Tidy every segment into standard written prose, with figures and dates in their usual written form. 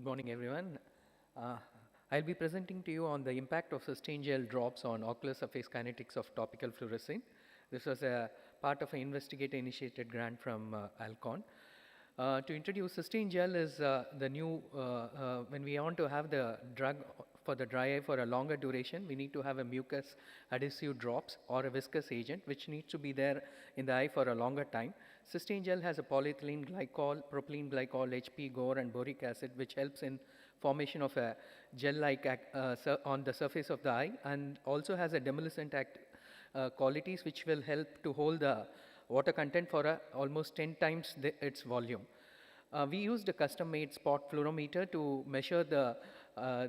Good morning, everyone. Uh, I'll be presenting to you on the impact of Systane gel drops on ocular surface kinetics of topical fluorescein. This was a part of an investigator-initiated grant from Alcon. To introduce, Systane gel is the new, when we want to have the drug for the dry eye for a longer duration, we need to have a mucus adhesive drops or a viscous agent which needs to be there in the eye for a longer time. Systane gel has a polyethylene glycol, propylene glycol, HP, GOR and boric acid which helps in formation of a gel-like on the surface of the eye, and also has a demulcent qualities which will help to hold the water content for almost 10 times its volume. We used a custom-made spot fluorometer to measure the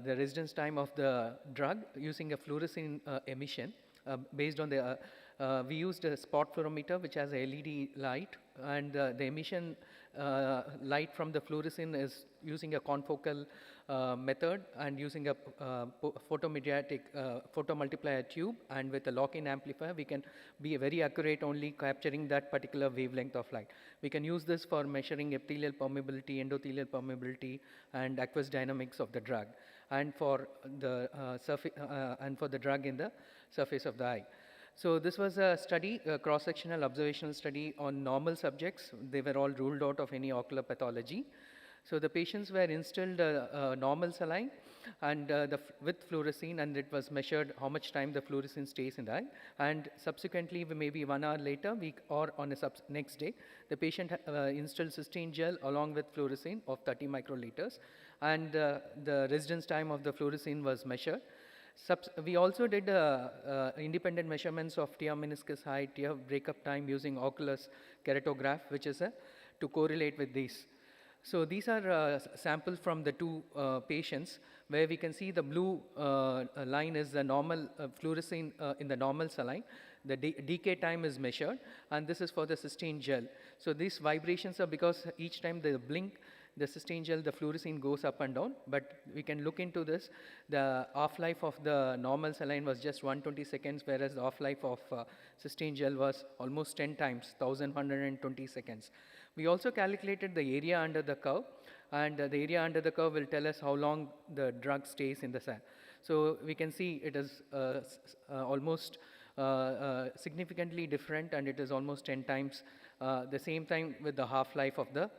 residence time of the drug using a fluorescein emission. Based on the, we used a spot fluorometer which has a LED light, and the emission light from the fluorescein is using a confocal method and using a photomediatic photomultiplier tube, and with a lock-in amplifier we can be very accurate only capturing that particular wavelength of light. We can use this for measuring epithelial permeability, endothelial permeability and aqueous dynamics of the drug, and for the drug in the surface of the eye. So this was a study, a cross-sectional observational study on normal subjects. They were all ruled out of any ocular pathology. So the patients were instilled normal saline and with fluorescein, and it was measured how much time the fluorescein stays in the eye. And subsequently, maybe 1 hour later, or on a next day, the patient instilled Systane gel along with fluorescein of 30 microliters, and the residence time of the fluorescein was measured. We also did independent measurements of tear meniscus height, tear breakup time using ocular keratograph, which is to correlate with these. So these are samples from the two patients, where we can see the blue line is the normal fluorescein in the normal saline. The decay time is measured, and this is for the Systane gel. So these vibrations are because each time they blink, the Systane gel, the fluorescein goes up and down, but we can look into this. The half-life of the normal saline was just 120 seconds, whereas the half-life of Systane gel was almost 10 times, 1120 seconds. We also calculated the area under the curve, and the area under the curve will tell us how long the drug stays in the cell. So we can see it is almost significantly different, and it is almost 10 times the same time with the half-life of the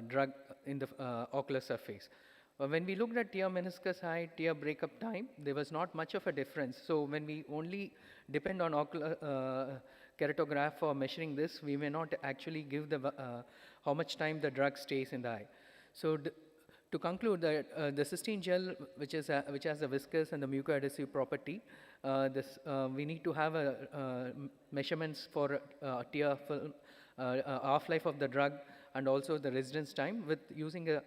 drug in the ocular surface. When we looked at tear meniscus height, tear breakup time, there was not much of a difference. So when we only depend on ocular keratograph for measuring this, we may not actually give the how much time the drug stays in the eye. So to conclude, that the Systane gel, which has a viscous and the mucoadhesive property, we need to have measurements for tear film, half-life of the drug, and also the residence time. With using a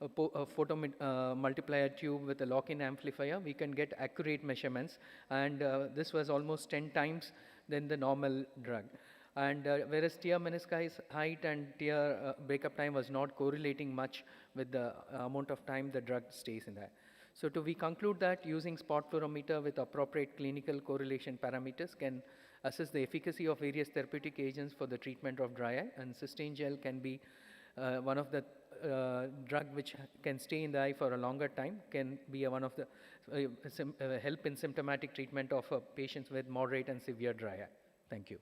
photomultiplier tube with a lock-in amplifier, we can get accurate measurements, and this was almost 10 times than the normal drug. And whereas tear meniscus height and tear breakup time was not correlating much with the amount of time the drug stays in there. So we conclude that using spot fluorometer with appropriate clinical correlation parameters can assess the efficacy of various therapeutic agents for the treatment of dry eye, and Systane gel can be one of the drug which can stay in the eye for a longer time, can be one of the help in symptomatic treatment of patients with moderate and severe dry eye. Thank you.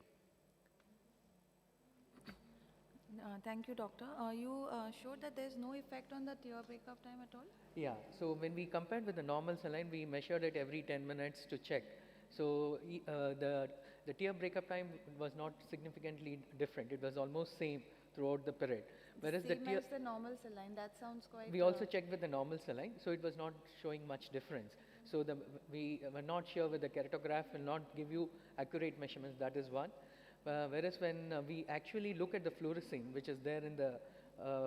Thank you, doctor. You showed that there is no effect on the tear breakup time at all? Yeah, so when we compared with the normal saline, we measured it every 10 minutes to check. So the tear breakup time was not significantly different. It was almost same throughout the period. Whereas same as the normal saline, that sounds quite... We also checked with the normal saline, so it was not showing much difference. So we were not sure whether the keratograph will not give you accurate measurements, that is one. Whereas when we actually look at the fluorescein, which is there in the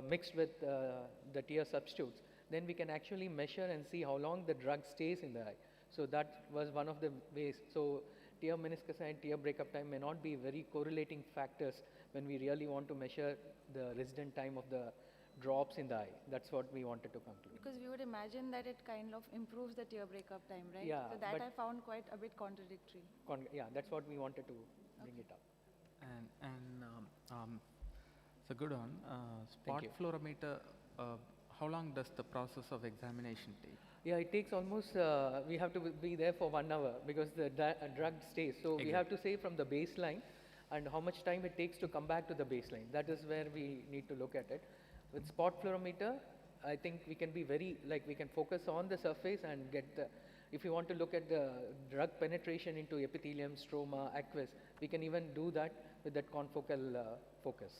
mixed with the tear substitutes, then we can actually measure and see how long the drug stays in the eye. So that was one of the ways. So tear meniscus and tear breakup time may not be very correlating factors when we really want to measure the resident time of the drops in the eye. That's what we wanted to conclude. Because we would imagine that it kind of improves the tear breakup time, right? Yeah. So that I found quite a bit contradictory. Yeah, that's what we wanted to bring it up. So good on spot fluorometer. how long does the process of examination take? Yeah, it takes almost, we have to be there for 1 hour because the drug stays. So we have to say from the baseline and how much time it takes to come back to the baseline. That is where we need to look at it. With spot fluorometer, I think we can be very, like we can focus on the surface and get the, if you want to look at the drug penetration into epithelium, stroma, aqueous, we can even do that with that confocal focus.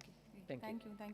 Okay, great. Thank you. Thank you. Thank you.